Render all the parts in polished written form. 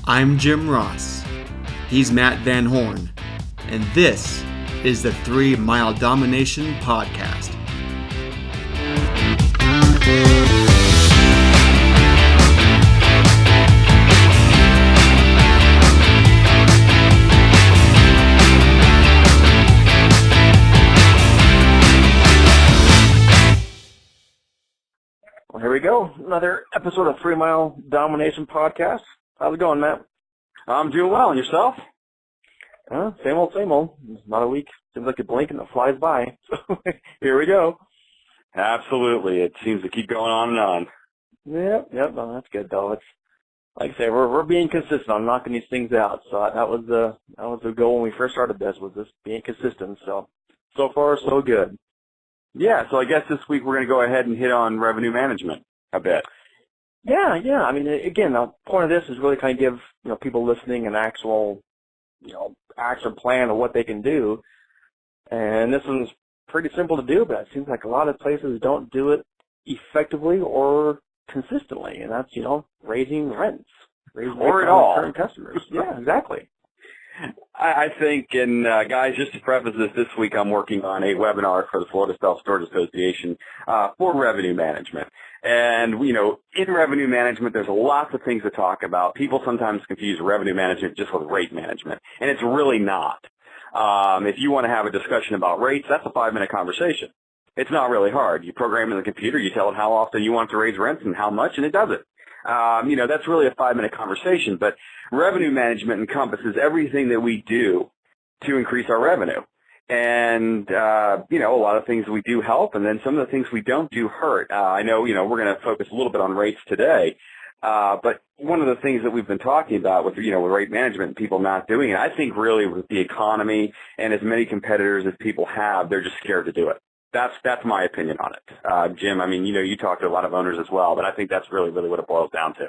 I'm Jim Ross. He's Matt Van Horn. And this is the 3 Mile Domination Podcast. Well, here we go. Another episode of 3 Mile Domination Podcast. How's it going, Matt? I'm doing well. And yourself? Same old, same old. It's not a week. Seems like a blink and it flies by. So here we go. Absolutely. It seems to keep going on and on. Yep. Well, that's good, though. It's like I say, we're being consistent on knocking these things out. So that was the goal when we first started this, was just being consistent. So far, so good. Yeah, so I guess this week we're going to go ahead and hit on revenue management a bit. Yeah. I mean, again, the point of this is really kind of give people listening an actual action plan of what they can do. And this one's pretty simple to do, but it seems like a lot of places don't do it effectively or consistently, and that's raising rents, or at all, current customers. Yeah, exactly. I think, and guys, just to preface this week I'm working on a webinar for the Florida Self-Storage Association for revenue management. And, in revenue management, there's lots of things to talk about. People sometimes confuse revenue management just with rate management, and it's really not. If you want to have a discussion about rates, that's a 5-minute conversation. It's not really hard. You program in the computer, you tell it how often you want to raise rents and how much, and it does it. That's really a 5-minute conversation, but revenue management encompasses everything that we do to increase our revenue. And, a lot of things we do help, and then some of the things we don't do hurt. I know, we're going to focus a little bit on rates today, but one of the things that we've been talking about with rate management and people not doing it, I think really with the economy and as many competitors as people have, they're just scared to do it. That's my opinion on it. Jim, I mean, you talk to a lot of owners as well, but I think that's really, really what it boils down to.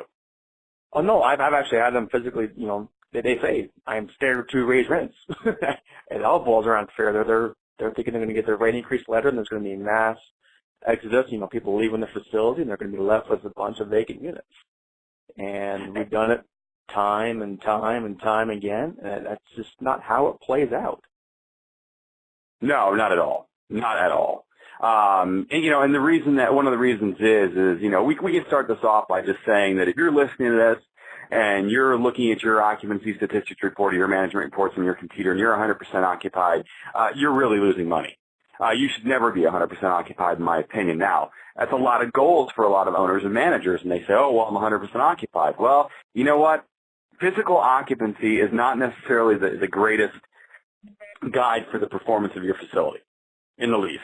Oh, no, I've actually had them physically, they say, I'm scared to raise rents. It all boils around fear. They're thinking they're going to get their rate increase letter, and there's going to be mass exodus, people leaving the facility, and they're going to be left with a bunch of vacant units. And we've done it time and time and time again, and that's just not how it plays out. No, not at all. Not at all. And the reason that one of the reasons is we can start this off by just saying that if you're listening to this and you're looking at your occupancy statistics report or your management reports on your computer and you're 100% occupied, you're really losing money. You should never be 100% occupied, in my opinion. Now, that's a lot of goals for a lot of owners and managers, and they say, oh, well, I'm 100% occupied. Well, you know what? Physical occupancy is not necessarily the greatest guide for the performance of your facility. In the least.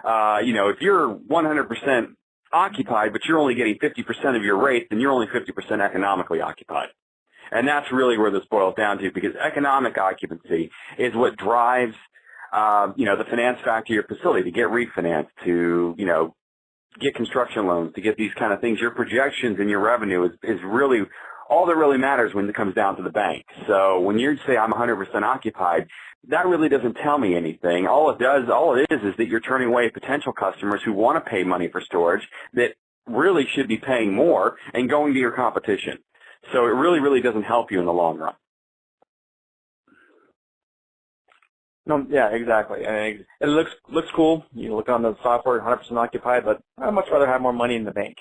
If you're 100% occupied, but you're only getting 50% of your rate, then you're only 50% economically occupied. And that's really where this boils down to, because economic occupancy is what drives, the finance factor of your facility, to get refinanced, to, get construction loans, to get these kind of things. Your projections and your revenue is really all that really matters when it comes down to the bank. So when you say I'm 100% occupied, that really doesn't tell me anything. All it is that you're turning away potential customers who want to pay money for storage that really should be paying more and going to your competition. So it really, really doesn't help you in the long run. No, yeah, exactly. And it looks cool. You look on the software, 100% occupied, but I'd much rather have more money in the bank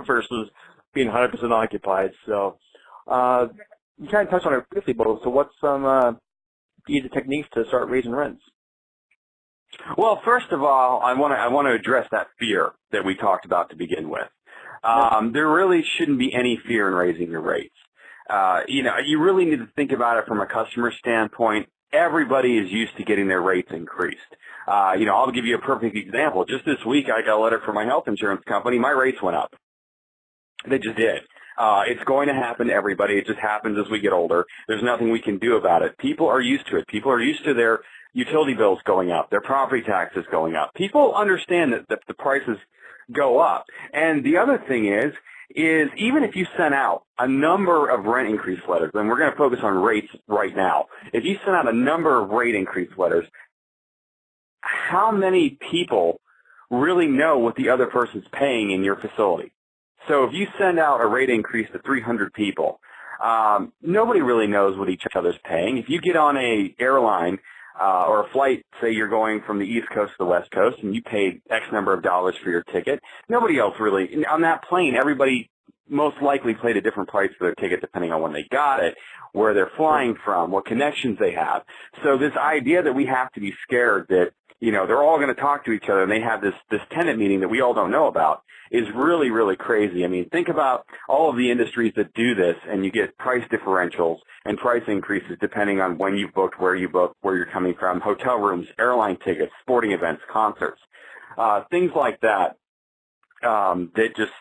versus being 100% occupied. So you kind of touched on it briefly, but so what's some easy techniques to start raising rents? Well, first of all, I want to address that fear that we talked about to begin with. There really shouldn't be any fear in raising your rates. You really need to think about it from a customer standpoint. Everybody is used to getting their rates increased. I'll give you a perfect example. Just this week, I got a letter from my health insurance company. My rates went up. They just did. It's going to happen to everybody. It just happens as we get older. There's nothing we can do about it. People are used to it. People are used to their utility bills going up, their property taxes going up. People understand that the prices go up. And the other thing is even if you sent out a number of rent increase letters, and we're going to focus on rates right now, if you sent out a number of rate increase letters, how many people really know what the other person's paying in your facility? So if you send out a rate increase to 300 people, Nobody really knows what each other's paying. If you get on a airline or a flight, say you're going from the East Coast to the West Coast, and you paid X number of dollars for your ticket, nobody else really, on that plane, everybody most likely paid a different price for their ticket depending on when they got it, where they're flying from, what connections they have. So this idea that we have to be scared that, they're all going to talk to each other and they have this tenant meeting that we all don't know about is really, really crazy. I mean, think about all of the industries that do this, and you get price differentials and price increases depending on when you booked, where you're coming from, hotel rooms, airline tickets, sporting events, concerts, things like that, that just,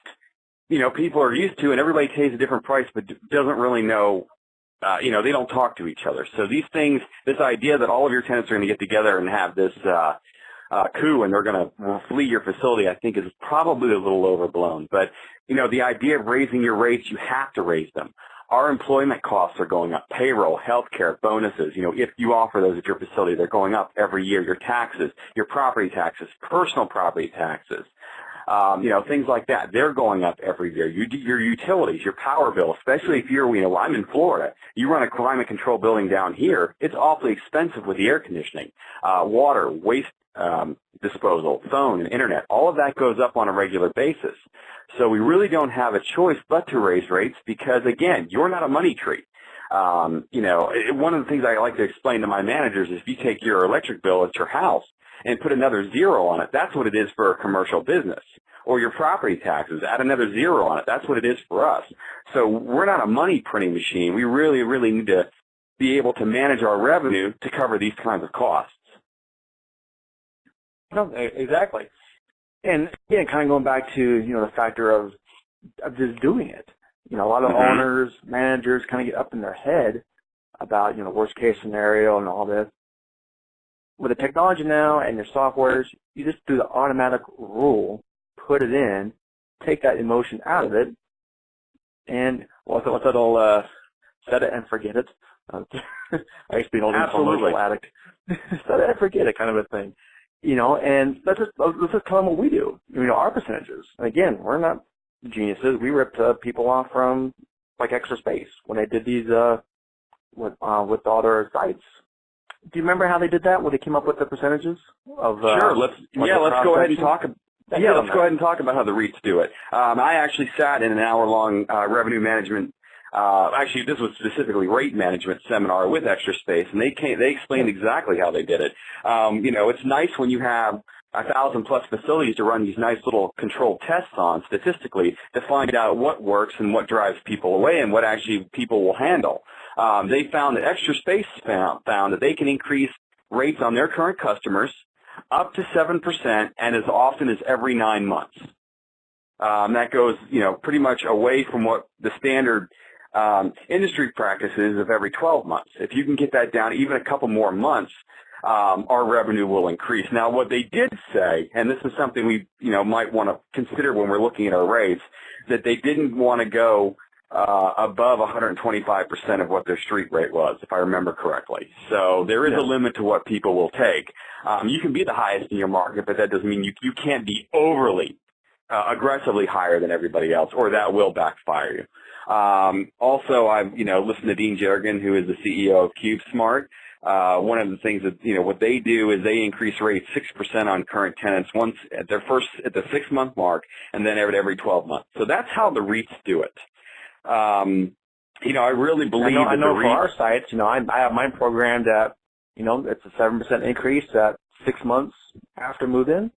people are used to, and everybody pays a different price but doesn't really know. They don't talk to each other. So these things, this idea that all of your tenants are going to get together and have this coup and they're going to flee your facility, I think is probably a little overblown. But, the idea of raising your rates, you have to raise them. Our employment costs are going up. Payroll, healthcare, bonuses, if you offer those at your facility, they're going up every year. Your taxes, your property taxes, personal property taxes. Things like that, they're going up every year. Your utilities, your power bill, especially if you're, I'm in Florida. You run a climate control building down here, it's awfully expensive with the air conditioning. Water, waste disposal, phone, and internet, all of that goes up on a regular basis. So we really don't have a choice but to raise rates because, again, you're not a money tree. One of the things I like to explain to my managers is if you take your electric bill at your house and put another zero on it, that's what it is for a commercial business. Or your property taxes, add another zero on it, that's what it is for us. So we're not a money printing machine. We really, really need to be able to manage our revenue to cover these kinds of costs. No, exactly. And again, kind of going back to, the factor of just doing it. A lot of owners, managers kind of get up in their head about, worst case scenario and all this. With the technology now and your softwares, you just do the automatic rule, put it in, take that emotion out of it, and what's that old set it and forget it? I used to be an old infomercial addict. Set it and forget it kind of a thing. And let's just tell them what we do. Our percentages. And again, we're not geniuses. We ripped people off from like Extra Space when they did these with all their sites. Do you remember how they did that? When they came up with the percentages of? Sure. Let's go ahead and talk. Let's go ahead and talk about how the REITs do it. I actually sat in an hour-long revenue management. Actually, this was specifically rate management seminar with Extra Space, and they explained exactly how they did it. It's nice when you have 1,000+ facilities to run these nice little controlled tests on statistically to find out what works and what drives people away and what actually people will handle. They found that Extra Space found that they can increase rates on their current customers up to 7% and as often as every 9 months. That goes, pretty much away from what the standard industry practice is of every 12 months. If you can get that down even a couple more months, our revenue will increase. Now, what they did say, and this is something we, might want to consider when we're looking at our rates, that they didn't want to go above 125% of what their street rate was, if I remember correctly. So there is a limit to what people will take. You can be the highest in your market, but that doesn't mean you can't be overly aggressively higher than everybody else, or that will backfire you. Also, I've listened to Dean Jerrigan, who is the CEO of CubeSmart. One of the things that what they do is they increase rates 6% on current tenants once at the 6-month mark, and then every 12 months. So that's how the REITs do it. I really believe I know for our sites, I have mine programmed at, it's a 7% increase at 6 months after move-in,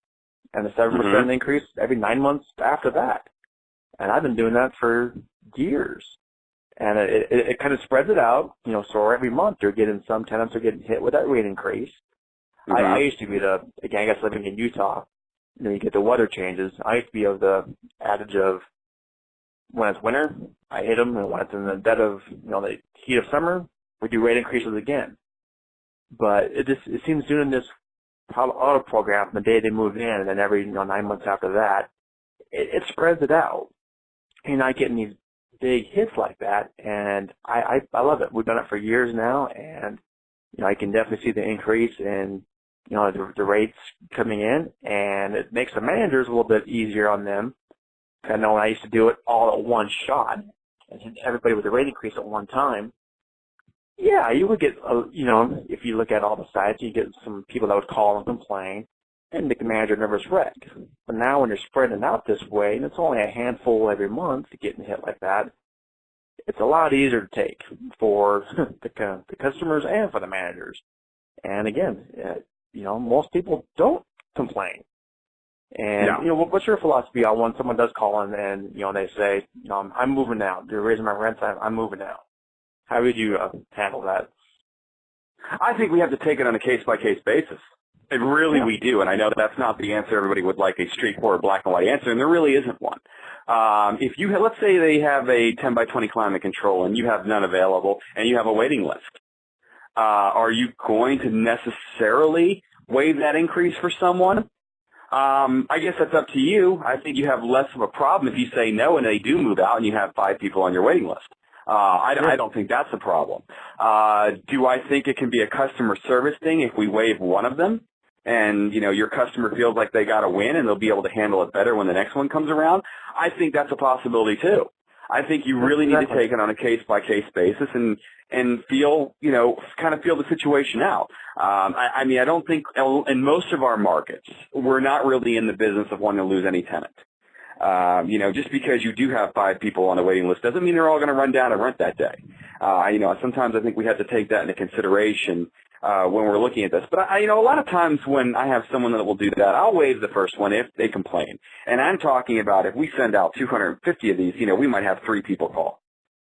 and a 7% increase every 9 months after that. And I've been doing that for years. And it kind of spreads it out, so every month some tenants are getting hit with that rate increase. I used to be again, I guess living in Utah, you get the weather changes. I used to be of the adage of when it's winter, I hit them, and when it's in the dead of, the heat of summer, we do rate increases again. But it seems doing this auto program from the day they move in, and then every 9 months after that, it spreads it out. You're not getting these big hits like that, and I love it. We've done it for years now, and I can definitely see the increase in the rates coming in, and it makes the managers a little bit easier on them. I know I used to do it all at one shot, and hit everybody with a rate increase at one time, yeah, you would get, if you look at all the sites, you get some people that would call and complain and make the manager nervous wreck. But now when you're spreading it out this way, and it's only a handful every month getting hit like that, it's a lot easier to take for the customers and for the managers. And again, most people don't complain. And, what's your philosophy on when someone does call in and, they say, I'm moving out. They're raising my rent. I'm moving out. How would you handle that? I think we have to take it on a case-by-case basis. We do, and I know that's not the answer. Everybody would like a straightforward black and white answer, and there really isn't one. Let's say they have a 10 by 20 climate control and you have none available and you have a waiting list. Are you going to necessarily waive that increase for someone? I guess that's up to you. I think you have less of a problem if you say no and they do move out and you have 5 people on your waiting list. I don't think that's a problem. Do I think it can be a customer service thing if we waive one of them and, your customer feels like they got to win and they'll be able to handle it better when the next one comes around? I think that's a possibility too. I think you really need to take it on a case-by-case basis and feel, kind of feel the situation out. I don't think in most of our markets, we're not really in the business of wanting to lose any tenant. Just because you do have 5 people on the waiting list doesn't mean they're all going to run down and rent that day. Sometimes I think we have to take that into consideration when we're looking at this. But a lot of times when I have someone that will do that, I'll waive the first one if they complain. And I'm talking about if we send out 250 of these, we might have 3 people call.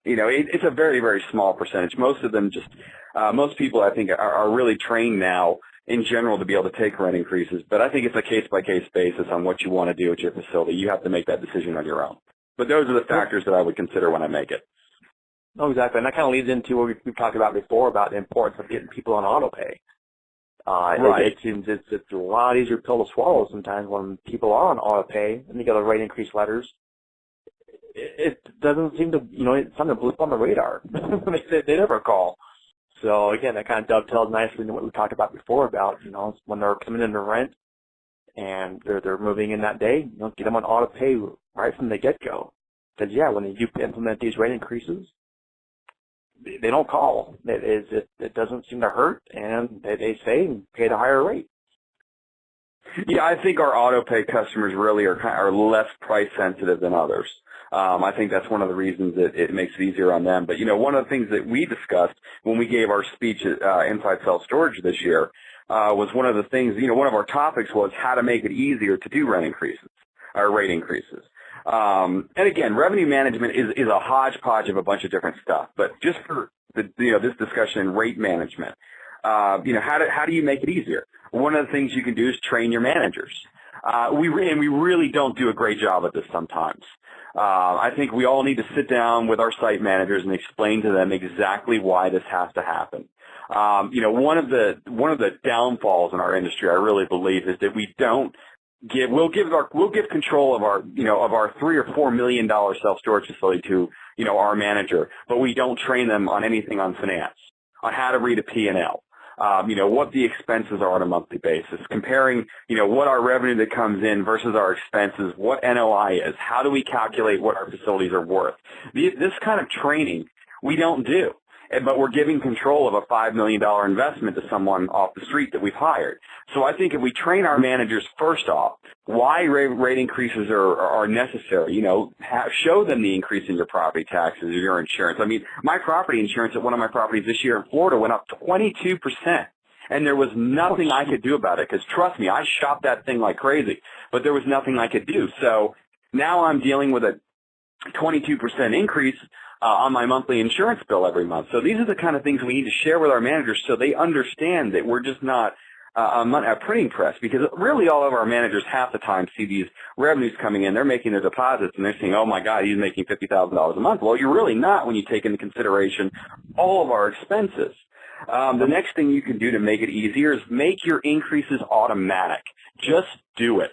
It's a very, very small percentage. Most of them most people I think are really trained now in general to be able to take rent increases. But I think it's a case-by-case basis on what you want to do at your facility. You have to make that decision on your own. But those are the factors that I would consider when I make it. Oh, exactly. And that kind of leads into what we've talked about before about the importance of getting people on auto pay. Right. It seems it's a lot easier pill to swallow sometimes when people are on auto pay and they get a rate increase letters. It doesn't seem to, it's something to blip on the radar. they never call. So, again, that kind of dovetails nicely into what we talked about before about, when they're coming in to rent and they're moving in that day, get them on auto pay right from the get-go. Because, when you implement these rate increases, they don't call. It doesn't seem to hurt, and they say pay the higher rate. Yeah, I think our auto pay customers really are less price sensitive than others. I think that's one of the reasons that it makes it easier on them. But, one of the things that we discussed when we gave our speech at Inside Self Storage this year was one of the things, one of our topics was how to make it easier to do rent increases or rate increases. And again, revenue management is a hodgepodge of a bunch of different stuff. But just for this discussion, rate management, how do you make it easier? One of the things you can do is train your managers. We really don't do a great job at this sometimes. I think we all need to sit down with our site managers and explain to them exactly why this has to happen. One of the downfalls in our industry, I really believe, is that we'll give control of our $3 or $4 million self-storage facility to, our manager, but we don't train them on anything on finance, on how to read a P&L. What the expenses are on a monthly basis, comparing, what our revenue that comes in versus our expenses, what NOI is, how do we calculate what our facilities are worth. This kind of training we don't do, but we're giving control of a $5 million investment to someone off the street that we've hired. So I think if we train our managers first off, why rate increases are necessary, show them the increase in your property taxes or your insurance. I mean, my property insurance at one of my properties this year in Florida went up 22%, and there was nothing I could do about it because, trust me, I shopped that thing like crazy, but there was nothing I could do. So now I'm dealing with a 22% increase on my monthly insurance bill every month. So these are the kind of things we need to share with our managers so they understand that we're just not a printing press, because really all of our managers half the time see these revenues coming in. They're making their deposits, and they're saying, oh, my God, he's making $50,000 a month. Well, you're really not when you take into consideration all of our expenses. The next thing you can do to make it easier is make your increases automatic. Just do it.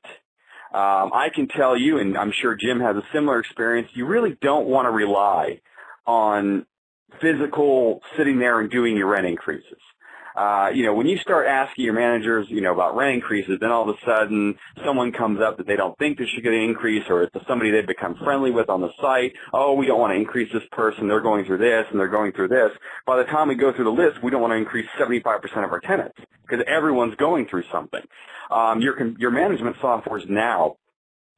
I can tell you, and I'm sure Jim has a similar experience, you really don't want to rely on physical sitting there and doing your rent increases. When you start asking your managers, about rent increases, then all of a sudden someone comes up that they don't think they should get an increase, or it's somebody they've become friendly with on the site. Oh, we don't want to increase this person. They're going through this and they're going through this. By the time we go through the list, we don't want to increase 75% of our tenants because everyone's going through something. Your management softwares now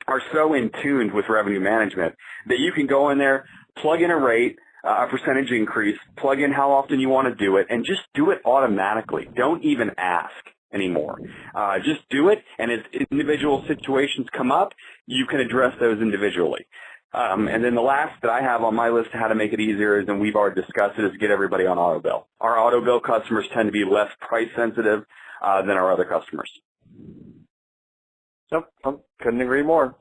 are so in tune with revenue management that you can go in there, plug in a rate, a percentage increase, plug in how often you want to do it, and just do it automatically. Don't even ask anymore. Just do it, and as individual situations come up, you can address those individually. And then the last that I have on my list of how to make it easier is, and we've already discussed it, is get everybody on AutoBill. Our AutoBill customers tend to be less price sensitive than our other customers. Nope, couldn't agree more.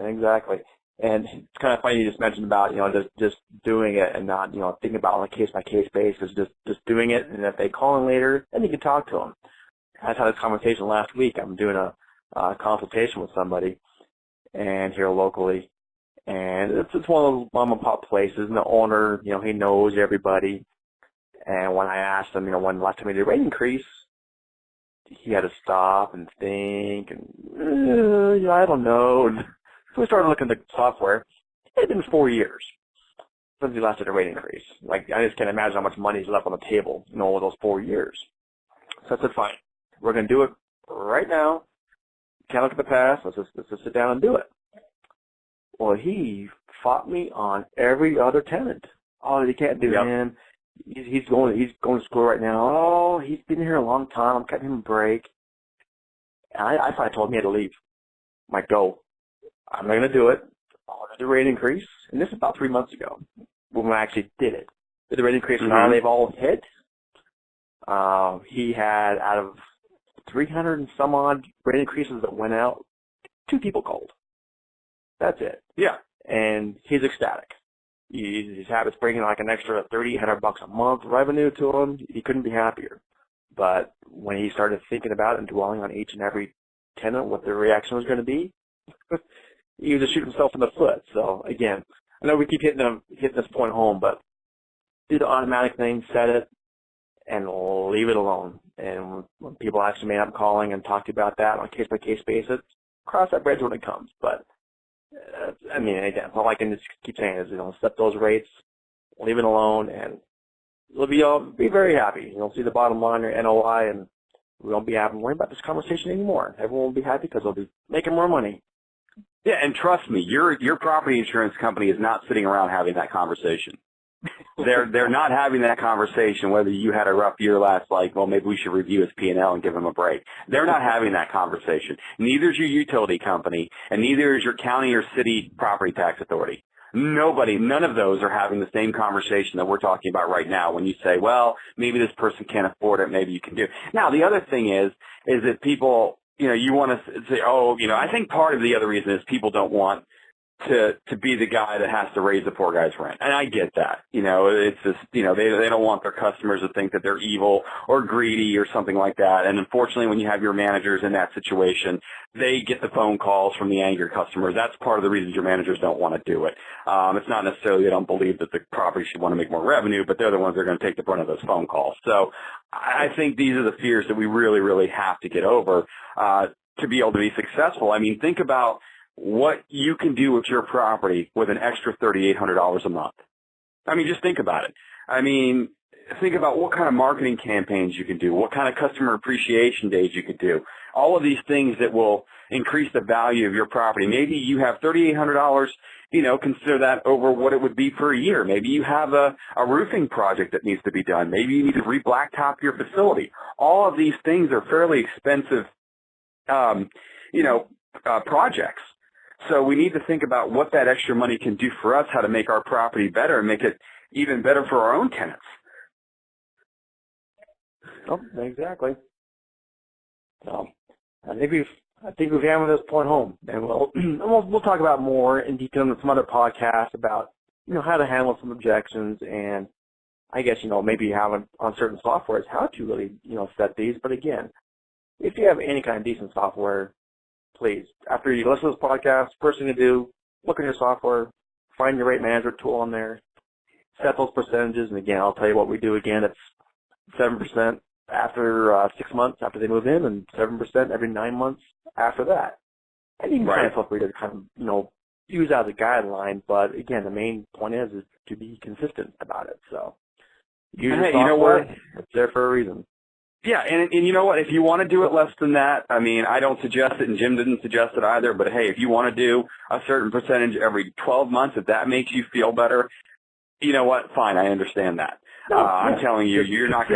Exactly. And it's kind of funny you just mentioned about, just doing it and not, thinking about on a case-by-case basis, just doing it. And if they call in later, then you can talk to them. I had this conversation last week. I'm doing a consultation with somebody and here locally. And it's one of those mom-and-pop places, and the owner, he knows everybody. And when I asked him, when last time he did a rate increase, he had to stop and think, and I don't know. And so we started looking at the software. It had been 4 years since he last did a rate increase. Like, I just can't imagine how much money he's left on the table, over those 4 years. So I said, fine, we're going to do it right now. Can't look at the past. Let's just sit down and do it. Well, he fought me on every other tenant. Oh, he can't do him. He's going to school right now. Oh, he's been here a long time. I'm cutting him a break. And I finally told him he had to leave. I'm like, go. I'm not going to do it. I'll do the rate increase. And this is about 3 months ago when we actually did it. Did the rate increase, and now they've all hit. He had, out of 300 and some odd rate increases that went out, 2 people called. That's it. Yeah. And he's ecstatic. His habits bringing like an extra $3,800 a month revenue to him. He couldn't be happier. But when he started thinking about it and dwelling on each and every tenant, what their reaction was going to be, he was just shooting himself in the foot. So again, I know we keep hitting this point home, but do the automatic thing, set it, and leave it alone. And when people actually may up calling and talk to you about that on a case-by-case basis, cross that bridge when it comes. But again, all I can just keep saying is, set those rates, leave it alone, and you'll be very happy. You'll see the bottom line, your NOI, and we won't be having to worry about this conversation anymore. Everyone will be happy because they'll be making more money. Yeah, and trust me, your property insurance company is not sitting around having that conversation. They're not having that conversation whether you had a rough year last, maybe we should review his P&L and give him a break. They're not having that conversation. Neither is your utility company, and neither is your county or city property tax authority. None of those are having the same conversation that we're talking about right now when you say, well, maybe this person can't afford it, maybe you can do it. Now, the other thing is that people, you want to say, I think part of the other reason is people don't want to be the guy that has to raise the poor guy's rent. And I get that. It's just, they don't want their customers to think that they're evil or greedy or something like that. And unfortunately, when you have your managers in that situation, they get the phone calls from the angry customers. That's part of the reason your managers don't want to do it. It's not necessarily they don't believe that the property should want to make more revenue, but they're the ones that are going to take the brunt of those phone calls. So I think these are the fears that we really, really have to get over to be able to be successful. Think about what you can do with your property with an extra $3,800 a month. Just think about it. Think about what kind of marketing campaigns you can do, what kind of customer appreciation days you could do, all of these things that will increase the value of your property. Maybe you have $3,800, consider that over what it would be per year. Maybe you have a roofing project that needs to be done. Maybe you need to re-blacktop your facility. All of these things are fairly expensive, projects. So we need to think about what that extra money can do for us, how to make our property better and make it even better for our own tenants. Oh, exactly. So I think we've hammered this point home, and we'll talk about more in detail in some other podcasts about how to handle some objections, and I guess maybe you have on certain softwares how to really set these. But again, if you have any kind of decent software, please, after you listen to this podcast, first thing to do, look at your software, find your rate management tool on there, set those percentages, and again, I'll tell you what we do again. It's 7% after 6 months after they move in, and 7% every 9 months after that. And you can kind of feel free to kind of, use that as a guideline, but again, the main point is to be consistent about it. So use your software. You know what? It's there for a reason. Yeah, and you know what? If you want to do it less than that, I mean, I don't suggest it, and Jim didn't suggest it either, but hey, if you want to do a certain percentage every 12 months, if that makes you feel better, you know what? Fine, I understand that. I'm telling you, it's not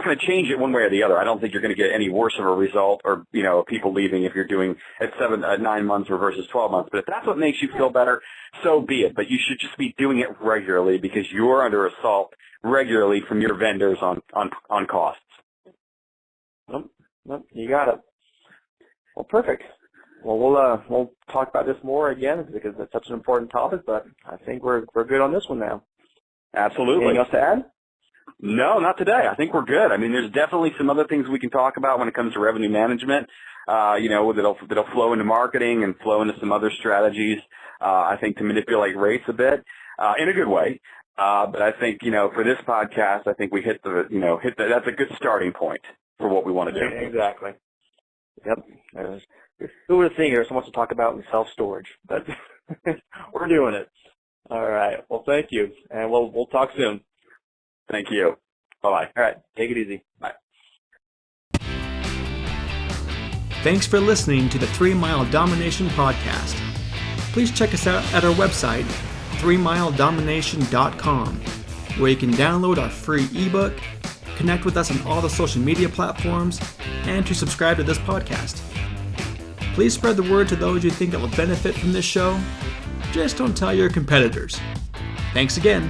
going to change it one way or the other. I don't think you're going to get any worse of a result or, people leaving if you're doing at 9 months or versus 12 months. But if that's what makes you feel better, so be it. But you should just be doing it regularly because you're under assault regularly from your vendors on costs. Nope, you got it. Well, perfect. Well, we'll talk about this more again because it's such an important topic, but I think we're good on this one now. Absolutely. Anything else to add? No, not today. I think we're good. I mean, there's definitely some other things we can talk about when it comes to revenue management, that'll flow into marketing and flow into some other strategies, I think, to manipulate rates a bit, in a good way. But I think, for this podcast, I think we hit that's a good starting point for what we want to do. Exactly. Yep. Who would have seen there's so much to talk about in self-storage, but we're doing it. All right. Well, thank you, and we'll talk soon. Thank you. Bye-bye. All right. Take it easy. Bye. Thanks for listening to the 3 Mile Domination Podcast. Please check us out at our website, 3miledomination.com, where you can download our free ebook, connect with us on all the social media platforms, and to subscribe to this podcast. Please spread the word to those you think that will benefit from this show. Just don't tell your competitors. Thanks again.